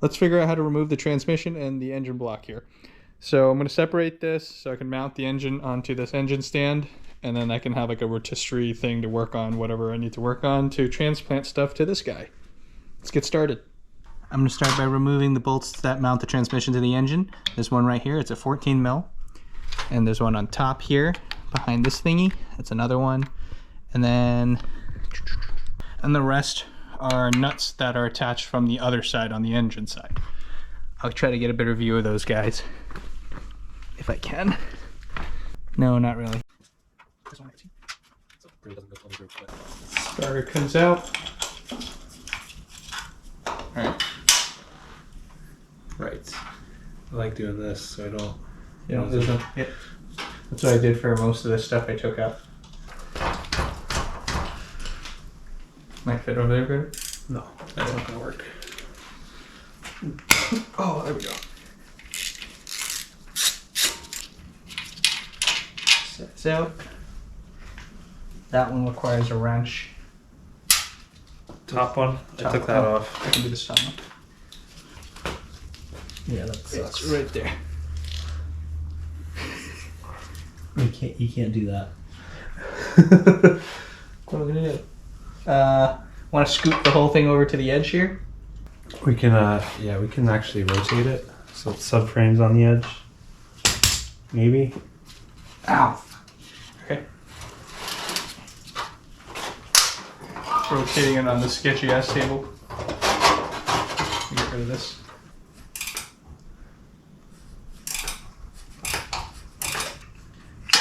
let's figure out how to remove the transmission and the engine block here. So I'm going to separate this so I can mount the engine onto this engine stand, and then I can have like a rotisserie thing to work on whatever I need to work on to transplant stuff to this guy. Let's get started. I'm going to start by removing the bolts that mount the transmission to the engine. There's one right here, it's a 14 mil. And there's one on top here behind this thingy. That's another one. And then, and the rest are nuts that are attached from the other side on the engine side. I'll try to get a better view of those guys if I can. No, not really. Starter comes out. Alright. Right. I like doing this so I don't... You don't lose them. Yep. That's what I did for most of the stuff I took out. Might fit over there, Greg? No, that's not gonna work. Oh, there we go. Set this out. That one requires a wrench. Top one? I took that off. I can do this top one. Yeah, that's It's right there. You can't do that. What am I gonna do? Want to scoop the whole thing over to the edge here? We can, yeah, we can actually rotate it so it's subframes on the edge. Maybe. Ow. Okay. Rotating it on the sketchy ass table. Get rid of this.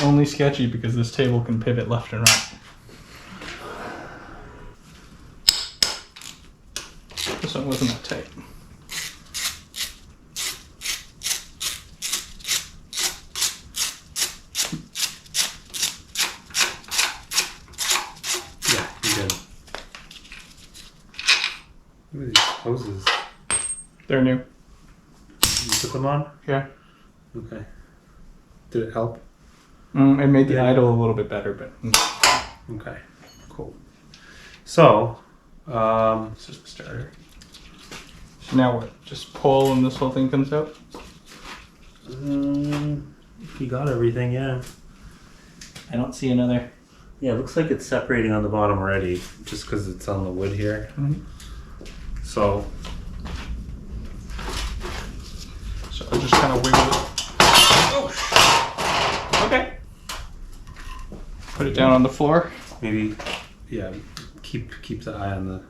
Only sketchy because this table can pivot left and right. This one wasn't that tight. Yeah, you did. Look at these hoses. They're new. You put them on? Yeah. Okay. Did it help? It made the idle a little bit better, but... Okay, cool. So, It's just a starter. So now what? Just pull and this whole thing comes out? If you got everything, yeah. I don't see another... yeah, it looks like it's separating on the bottom already, just because it's on the wood here. Mm-hmm. So I'll just kind of wiggle it. Oh! Okay. Put it down on the floor. maybe, yeah, keep the eye on the...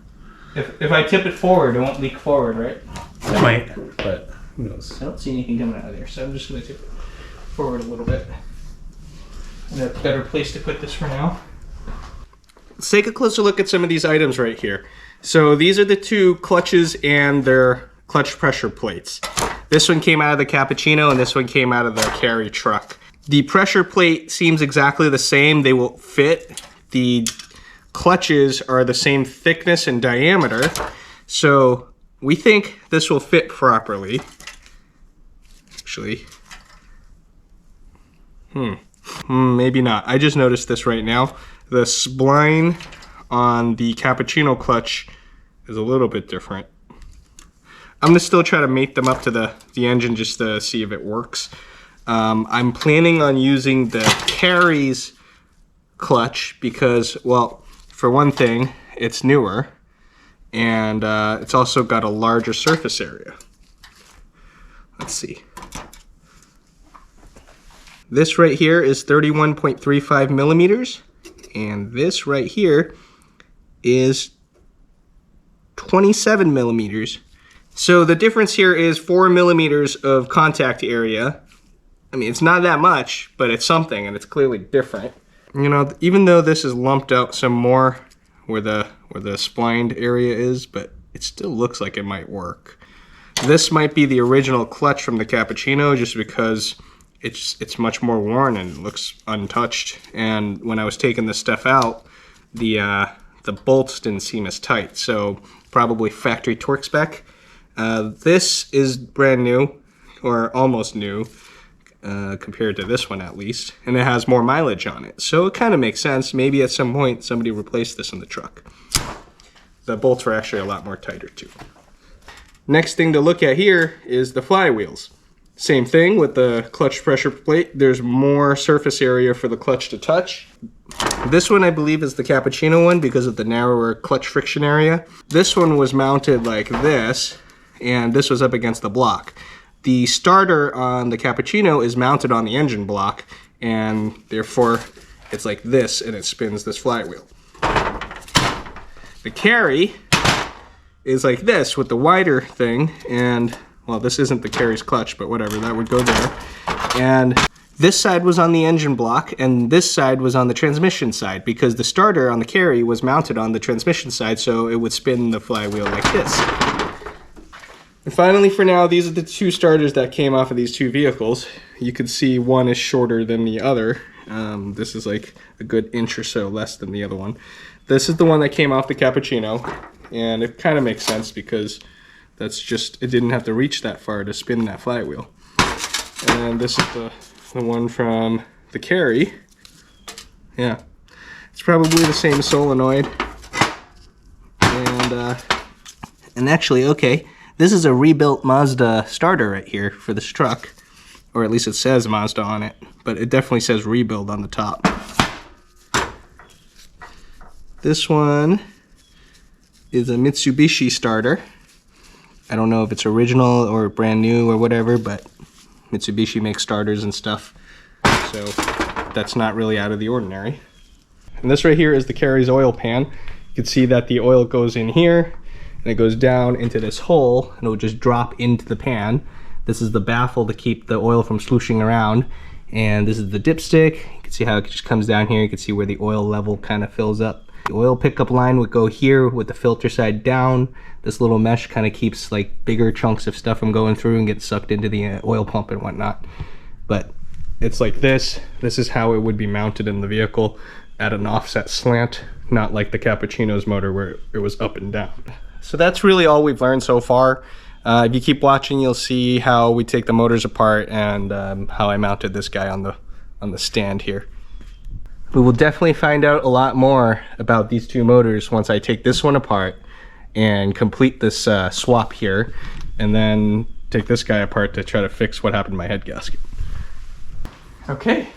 If I tip it forward, it won't leak forward, right? It might, but who knows? I don't see anything coming out of there, so I'm just going to tip it forward a little bit. And a better place to put this for now. Let's take a closer look at some of these items right here. So these are the two clutches and their clutch pressure plates. This one came out of the Cappuccino and this one came out of the Carry truck. The pressure plate seems exactly the same. They will fit. The clutches are the same thickness and diameter. So we think this will fit properly. Actually, maybe not. I just noticed this right now. The spline on the Cappuccino clutch is a little bit different. I'm gonna still try to mate them up to the engine just to see if it works. I'm planning on using the Carry's clutch because, well, for one thing, it's newer and it's also got a larger surface area. Let's see. This right here is 31.35 millimeters, and this right here is 27 millimeters. So the difference here is 4 millimeters of contact area. I mean, it's not that much, but it's something, and it's clearly different. You know, even though this is lumped out some more where the splined area is, but it still looks like it might work. This might be the original clutch from the Cappuccino just because it's much more worn and looks untouched. And when I was taking this stuff out, the bolts didn't seem as tight, so probably factory torque spec. This is brand new, or almost new, compared to this one at least, and it has more mileage on it. So it kind of makes sense. Maybe at some point somebody replaced this in the truck. The bolts were actually a lot more tighter too. Next thing to look at here is the flywheels. Same thing with the clutch pressure plate. There's more surface area for the clutch to touch. This one I believe is the Cappuccino one because of the narrower clutch friction area. This one was mounted like this, and this was up against the block. The starter on the Cappuccino is mounted on the engine block, and therefore it's like this, and it spins this flywheel. The Carry is like this with the wider thing, and well, this isn't the Carry's clutch, but whatever, that would go there. And this side was on the engine block, and this side was on the transmission side, because the starter on the Carry was mounted on the transmission side, so it would spin the flywheel like this. And finally, for now, these are the two starters that came off of these two vehicles. You can see one is shorter than the other. This is like a good inch or so less than the other one. This is the one that came off the Cappuccino, and it kind of makes sense because that's just, it didn't have to reach that far to spin that flywheel. And this is the one from the Carry. Yeah, it's probably the same solenoid. And actually, okay, this is a rebuilt Mazda starter right here for this truck, or at least it says Mazda on it, but it definitely says rebuild on the top. This one is a Mitsubishi starter. I don't know if it's original or brand new or whatever, but Mitsubishi makes starters and stuff, so that's not really out of the ordinary. And this right here is the Carry's oil pan. You can see that the oil goes in here, and it goes down into this hole, and it will just drop into the pan. This is the baffle to keep the oil from slooshing around, and this is the dipstick. You can see how it just comes down here. You can see where the oil level kind of fills up. The oil pickup line would go here with the filter side down. This little mesh kind of keeps like bigger chunks of stuff from going through and get sucked into the oil pump and whatnot. But it's like this. This is how it would be mounted in the vehicle at an offset slant, not like the Cappuccino's motor where it was up and down. So that's really all we've learned so far. If you keep watching, you'll see how we take the motors apart and how I mounted this guy on the stand here. We will definitely find out a lot more about these two motors once I take this one apart and complete this swap here, and then take this guy apart to try to fix what happened to my head gasket. Okay.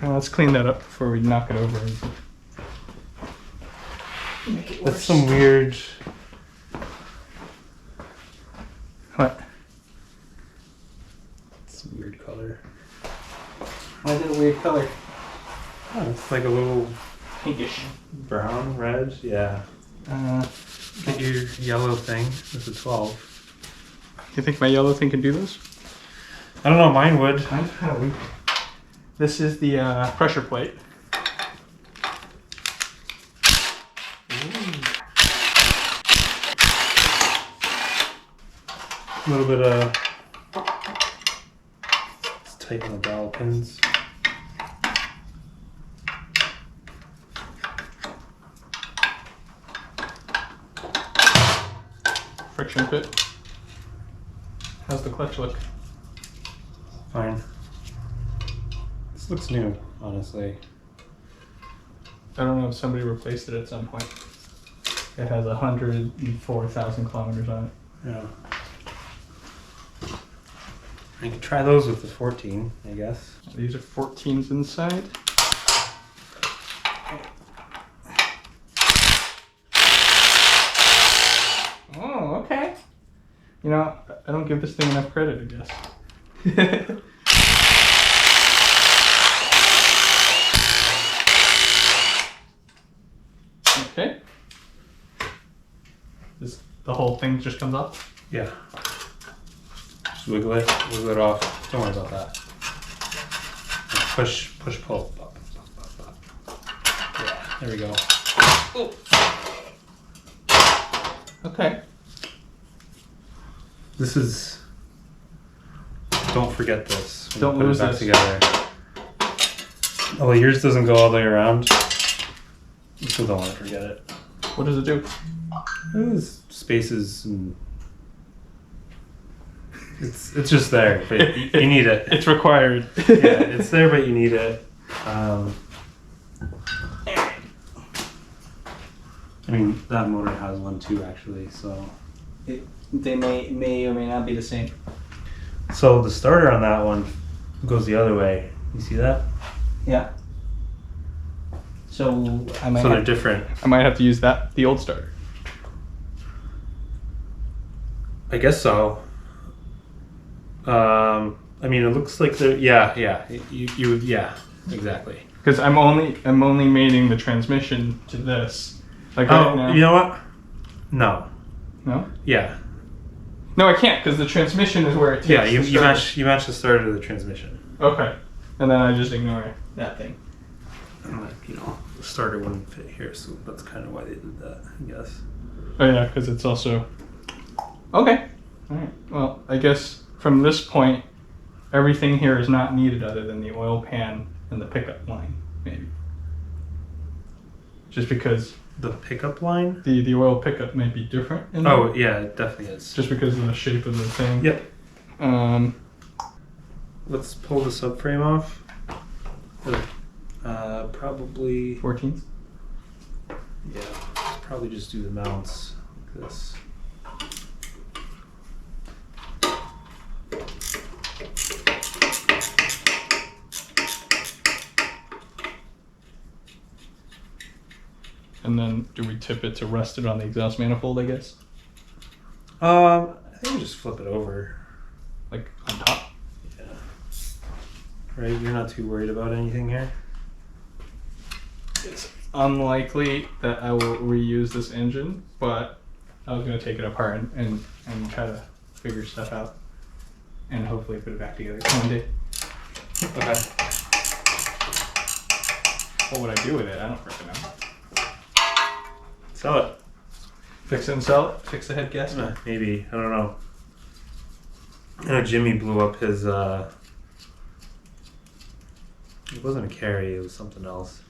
Now let's clean that up before we knock it over. That's some weird. What? It's a weird color. Why is it a weird color? Oh, it's like a little Pinkish. brown, red. Yeah. Get your yellow thing. This is 12. You think my yellow thing can do this? I don't know. Mine would. Mine's kind of weak. This is the pressure plate. A little bit of. Let's tighten the dowel pins. Friction fit. How's the clutch look? Fine. This looks new, honestly. I don't know if somebody replaced it at some point. It has 104,000 kilometers on it. Yeah. I could try those with the 14, I guess. These are 14s inside. Oh, okay. You know, I don't give this thing enough credit, I guess. Okay. The whole thing just comes off? Yeah. Just wiggle it off. Don't worry about that. Push, pull. Yeah, there we go. Okay. This is. Don't forget this. when Don't you put lose it back this. together. Oh, yours doesn't go all the way around. You still don't want to forget it. What does it do? There's spaces and. It's just there, but you need it. It's required. Yeah, it's there, but you need it. I mean, that motor has one too, actually. So, They may or may not be the same. so the starter on that one goes the other way. You see that? Yeah. So I might So they're different. have to use the old starter. I guess so. I mean, it looks like they're yeah. You would exactly. Because I'm only mating the transmission to this. Like right now. You know what? No. No? Yeah. No, I can't because the transmission is where it takes. Yeah. the You starter. match the starter to the transmission. Okay. And then I just ignore that thing. And like, the starter wouldn't fit here, so that's kind of why they did that, I guess. Oh yeah, because it's also. Okay. All right. Well, I guess from this point, everything here is not needed other than the oil pan and the pickup line, maybe. Just because The pickup line? the oil pickup may be different. In Oh, there, yeah, it definitely is. just because of the shape of the thing. Yep. Let's Pull the subframe off. Probably. 14th. Yeah, probably just do the mounts like this. And then do we tip it to rest it on the exhaust manifold, I guess? I think we just flip it over. Like on top? Yeah. Right, you're not too worried about anything here? It's unlikely that I will reuse this engine, but I was going to take it apart and try to figure stuff out. And hopefully put it back together one day. Okay. What would I do with it? I don't freaking know. Sell it. Fix it and sell it? Fix the head gasket? Maybe, I don't know. I know Jimmy blew up his, it wasn't a Carry, it was something else.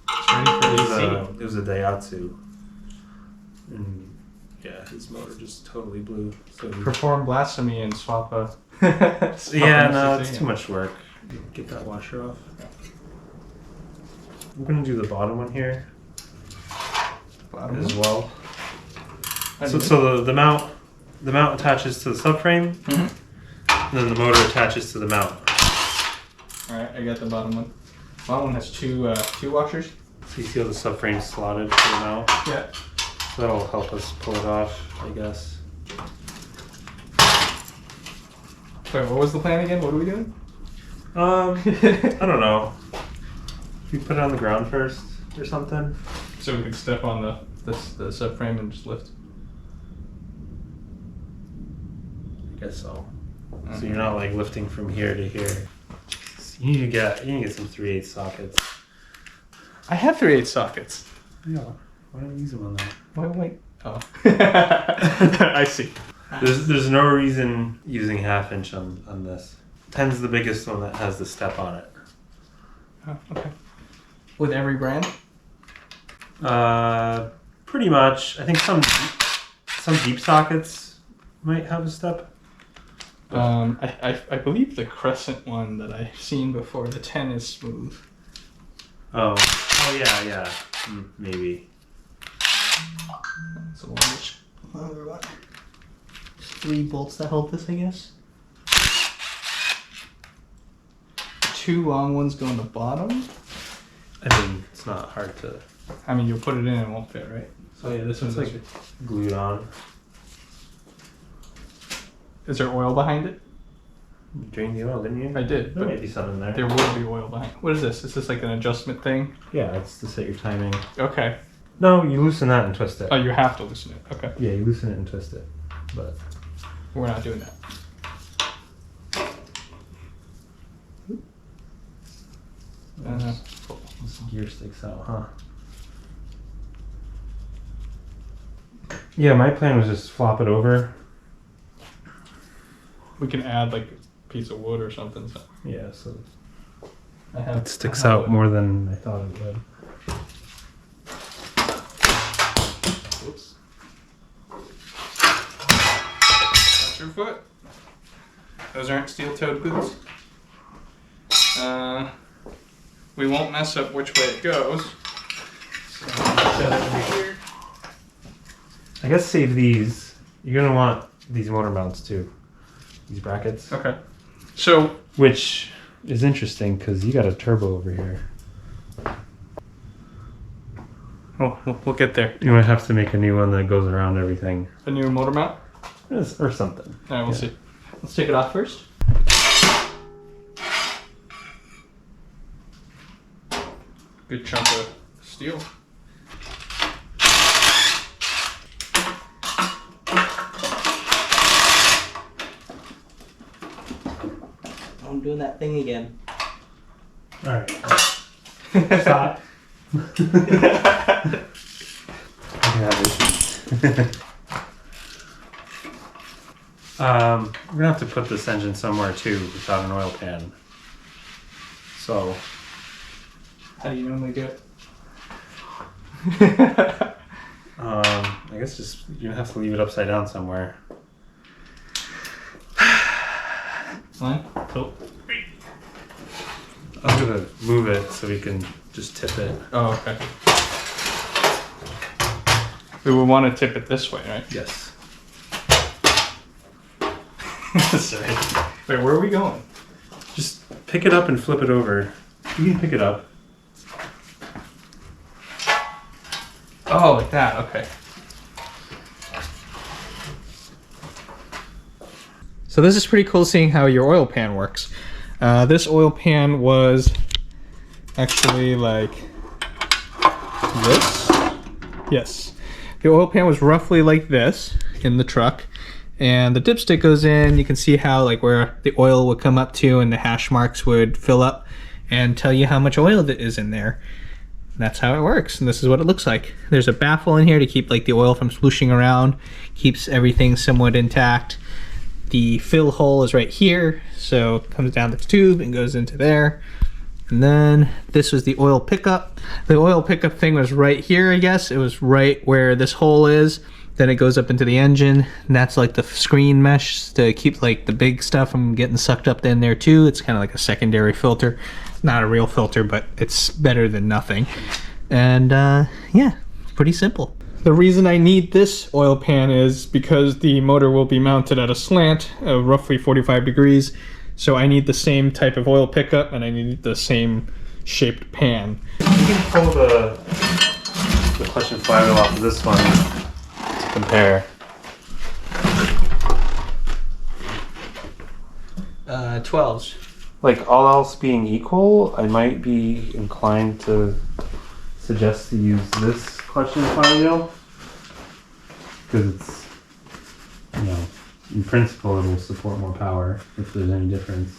It was a Daihatsu. And yeah, his motor just totally blew. So Perform blasphemy and swap a... yeah, no, it's too much work. Get that washer off. I'm gonna do the bottom one here as well. So the mount attaches to the subframe, and then the motor attaches to the mount. All right, I got the bottom one. Bottom one has two washers. So you see how the subframe's slotted to the mount? Yeah. So that'll help us pull it off, I guess. Wait, what was the plan again? What are we doing? I don't know. We put it on the ground first or something. So we could step on the subframe and just lift. I guess so. So you're not like lifting from here to here. So you need to get some 3/8 sockets. I have 3/8 sockets. Yeah. Why don't you use them on that? Wait. Oh. I see. There's no reason using 1/2 inch on this. 10's the biggest one that has the step on it. Oh, okay. With every brand? Pretty much. I think some deep sockets might have a step. I believe the Crescent one that I've seen before, the 10 is smooth. Oh yeah. Maybe. It's a longer one. 3 bolts that hold this, I guess. 2 long ones go on the bottom. I mean, it's not hard to. I mean, you'll put it in and it won't fit, right? So yeah, this one's like glued on. Is there oil behind it? You drained the oil, didn't you? I did. There But might be some in there. there will be oil behind. What is this? Is this like an adjustment thing? Yeah, it's to set your timing. Okay. No, you loosen that and twist it. Oh, you have to loosen it. Okay. Yeah, you loosen it and twist it. But We're not doing that. Cool. this gear sticks out, huh? Yeah, my plan was just flop it over. We can add like a piece of wood or something. So Yeah, so I have, it sticks out more than I thought it would. Whoops. That's your foot. Those aren't steel-toed boots. We won't mess up which way it goes. So set it over here. I guess save these. You're gonna want these motor mounts too. These brackets. Okay. So, Which is interesting because you got a turbo over here. we'll get there. You might have to make a new one that goes around everything. A new motor mount? Or something. All right, we'll see. Let's take it off first. Good chunk of steel. I'm doing that thing again. Alright. Stop. We're gonna have to put this engine somewhere too without an oil pan. So How do you normally do it? I guess just you have to leave it upside down somewhere. Fine. Cool. I'm gonna move it so we can just tip it. Oh, okay. We would want to tip it this way, right? Yes. Sorry. Wait, where are we going? Just pick it up and flip it over. You can pick it up. Oh, like that. Okay. So this is pretty cool seeing how your oil pan works. This oil pan was actually like this. Yes. The oil pan was roughly like this in the truck. And the dipstick goes in. You can see how like where the oil would come up to and the hash marks would fill up and tell you how much oil that is in there. And that's how it works. And this is what it looks like. There's a baffle in here to keep like the oil from swooshing around. Keeps everything somewhat intact. The fill hole is right here. So it comes down the tube and goes into there. And then this was the oil pickup. The oil pickup thing was right here, I guess. It was right where this hole is. Then it goes up into the engine, and that's like the screen mesh to keep like the big stuff from getting sucked up in there too. It's kind of like a secondary filter. It's not a real filter, but it's better than nothing. And yeah, pretty simple. The reason I need this oil pan is because the motor will be mounted at a slant of roughly 45 degrees. So I need the same type of oil pickup and I need the same shaped pan. You can pull the clutch and flywheel off of this one to compare. 12s. Like all else being equal, I might be inclined to suggest to use this clutch and flywheel because it's, you know, in principle it will support more power if there's any difference.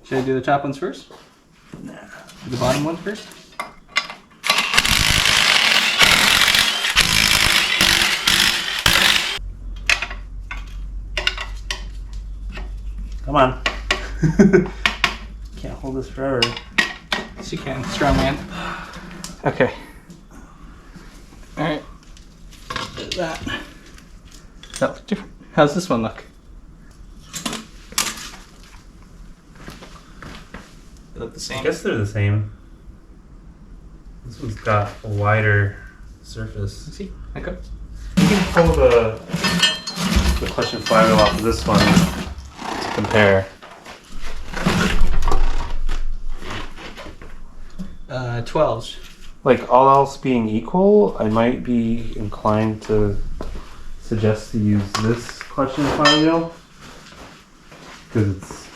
Should I do the top ones first? Nah. The bottom one first? Come on. Can't hold this forever. Yes, you can. Strong man. Okay. Alright. That looks different. How's this one look? They look the I same. guess they're the same. This one's got a wider surface. See? Okay. You can pull the clutch and flywheel off of this one to compare. 12s. Like all else being equal, I might be inclined to suggest to use this clutch and flywheel because it's,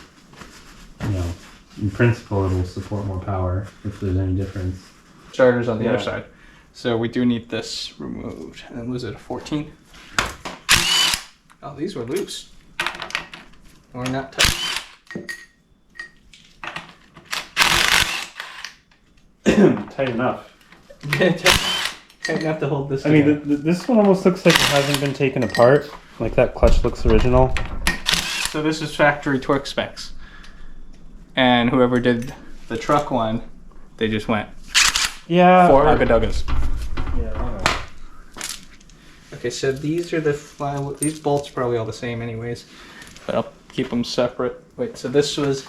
you know, in principle it will support more power if there's any difference. Starters on the Yeah. other side. So we do need this removed. And was it a 14? Oh, these were loose. Or not tight. Tight enough. Tight enough to hold this I mean, together. this one almost looks like it hasn't been taken apart. Like that clutch looks original. So this is factory torque specs. And whoever did the truck one, they just went Yeah. for Argaduggas. Yeah. I don't know. Okay, so these are the these bolts are probably all the same anyways, but I'll keep them separate. Wait, so this was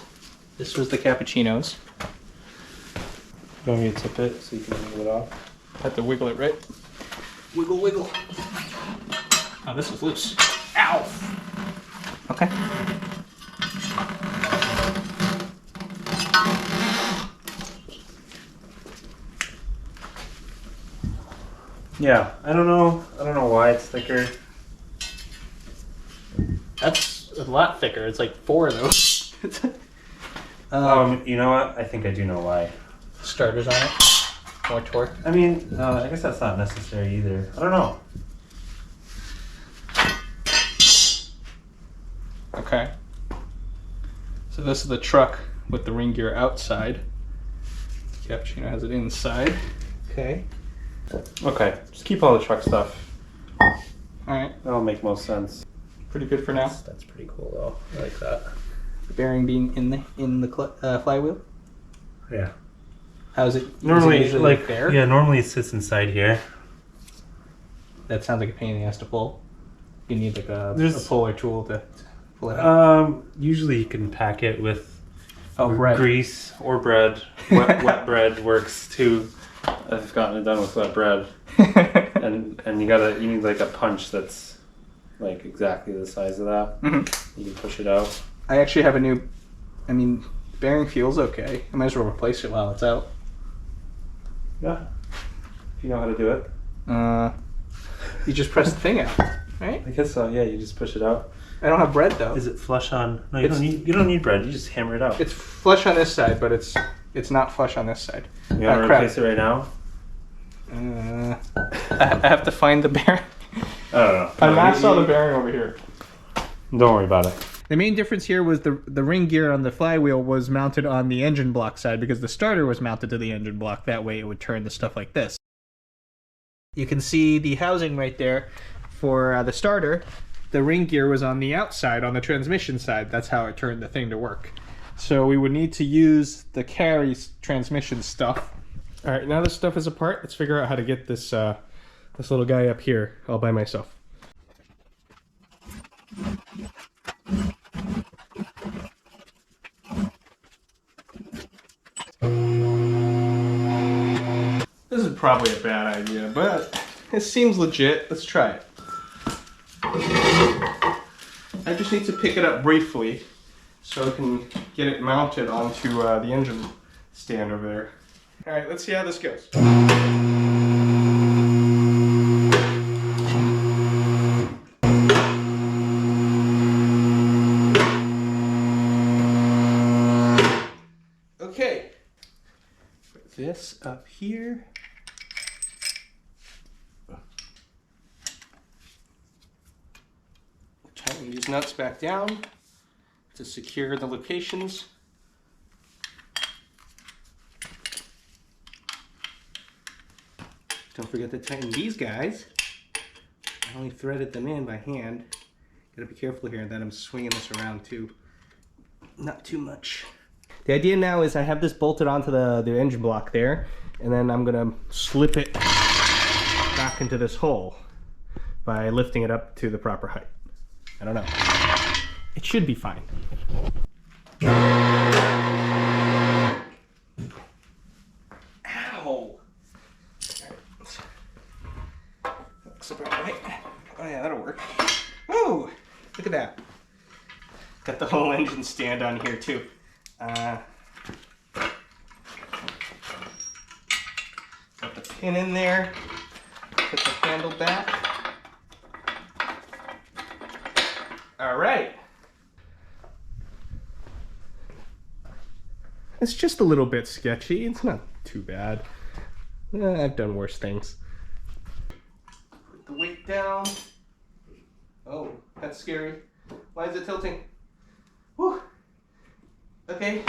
the Cappuccinos. You want me to tip it so you can move it off? Had to wiggle it, right? Wiggle, wiggle. Oh, this is loose. Ow! Okay. Yeah, I don't know why it's thicker. That's a lot thicker. It's like 4 of those. You know what? I think I do know why. Starters on it. More torque. I mean, I guess that's not necessary either. I don't know. Okay. So this is the truck with the ring gear outside. Cappuccino has it inside. Okay. Okay, just keep all the truck stuff. Alright. That'll make most sense. Pretty good for now. That's pretty cool though. I like that. The bearing being in the flywheel. Yeah. How's it? Normally, is it usually there? Yeah, normally it sits inside here. That sounds like a pain in the ass to pull. You need like a puller tool to pull it out. Usually you can pack it with Bread. grease or bread. Wet bread works too. I've gotten it done with wet bread. and you need like a punch that's like exactly the size of that. Mm-hmm. You can push it out. I actually have a new, bearing feels okay. I might as well replace it while it's out. Yeah. If you know how to do it. You just press the thing out, right? I guess so, yeah, you just push it out. I don't have bread though. Is it flush on? No, you don't need bread, you just hammer it out. It's flush on this side, but it's not flush on this side. You want to replace it right now? I have to find the bearing. I don't know. I last saw the bearing over here. Don't worry about it. The main difference here was the ring gear on the flywheel was mounted on the engine block side because the starter was mounted to the engine block. That way it would turn the stuff like this. You can see the housing right there for the starter. The ring gear was on the outside, on the transmission side. That's how it turned the thing to work. So we would need to use the Carry transmission stuff. All right, now this stuff is apart. Let's figure out how to get this this little guy up here all by myself. This is probably a bad idea, but it seems legit. Let's try it. I just need to pick it up briefly so I can get it mounted onto the engine stand over there. All right, let's see how this goes. Okay, put this up here. Tighten these nuts back down to secure the locations. Don't forget to tighten these guys. I only threaded them in by hand. Gotta be careful here that I'm swinging this around too. Not too much. The idea now is I have this bolted onto the engine block there, and then I'm gonna slip it back into this hole by lifting it up to the proper height. I don't know. It should be fine. Ow! Looks about right. Oh yeah, that'll work. Oh, look at that. Got the whole engine stand on here too. Got the pin in there. Put the handle back. All right. It's just a little bit sketchy. It's not too bad. I've done worse things. Put the weight down. Oh, that's scary. Why is it tilting? Whew. Okay.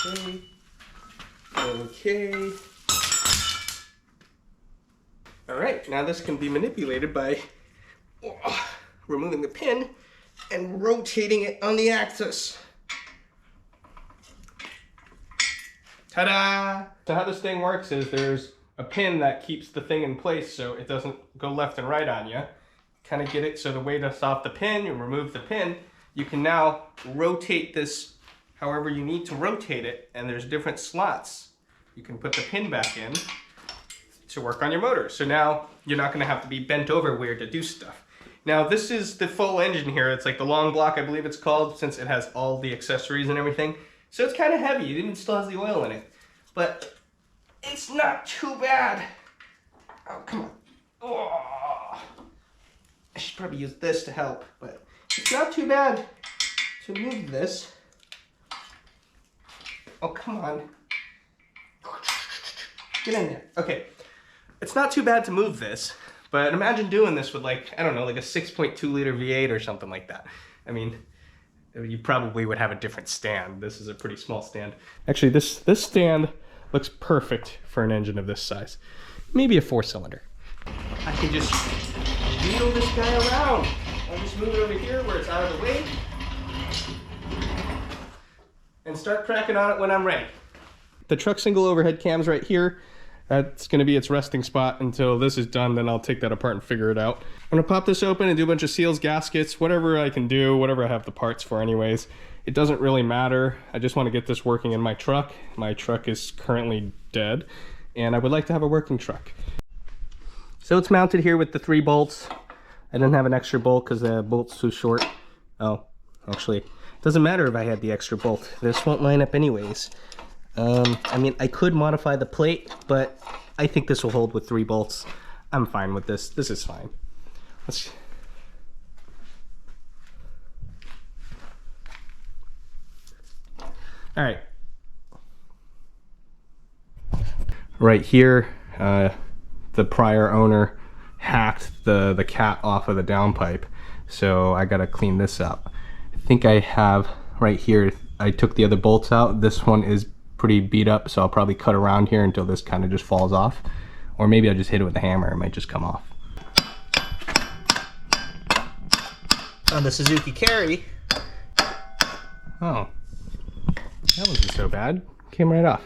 Okay. Okay. All right, now this can be manipulated by removing the pin and rotating it on the axis. Ta-da! So how this thing works is there's a pin that keeps the thing in place so it doesn't go left and right on you. Kind of get it so the weight is off the pin, you remove the pin, you can now rotate this however you need to rotate it, and there's different slots. You can put the pin back in to work on your motor. So now you're not gonna have to be bent over weird to do stuff. Now this is the full engine here. It's like the long block, I believe it's called, since it has all the accessories and everything. So it's kind of heavy, it even still has the oil in it. But it's not too bad. Oh, come on. Oh. I should probably use this to help, but it's not too bad to move this. Oh, come on. Get in there. Okay. It's not too bad to move this, but imagine doing this with like, I don't know, like a 6.2 liter V8 or something like that. I mean, you probably would have a different stand. This is a pretty small stand. Actually, this stand looks perfect for an engine of this size. Maybe a 4-cylinder. I can just wheel this guy around. I'll just move it over here where it's out of the way and start cracking on it when I'm ready. The truck single overhead cam's right here. That's gonna be its resting spot until this is done, then I'll take that apart and figure it out. I'm gonna pop this open and do a bunch of seals, gaskets, whatever I can do, whatever I have the parts for anyways. It doesn't really matter. I just wanna get this working in my truck. My truck is currently dead, and I would like to have a working truck. So it's mounted here with the 3 bolts. I didn't have an extra bolt because the bolt's too short. Oh, actually, it doesn't matter if I had the extra bolt. This won't line up anyways. I mean, I could modify the plate, but I think this will hold with 3 bolts. I'm fine with this. This is fine. All right. Right here, the prior owner hacked the cat off of the downpipe, so I gotta clean this up. I think I have right here, I took the other bolts out. This one is pretty beat up, so I'll probably cut around here until this kind of just falls off, or maybe I'll just hit it with a hammer. It might just come off. On the Suzuki Carry, oh, that wasn't so bad. Came right off.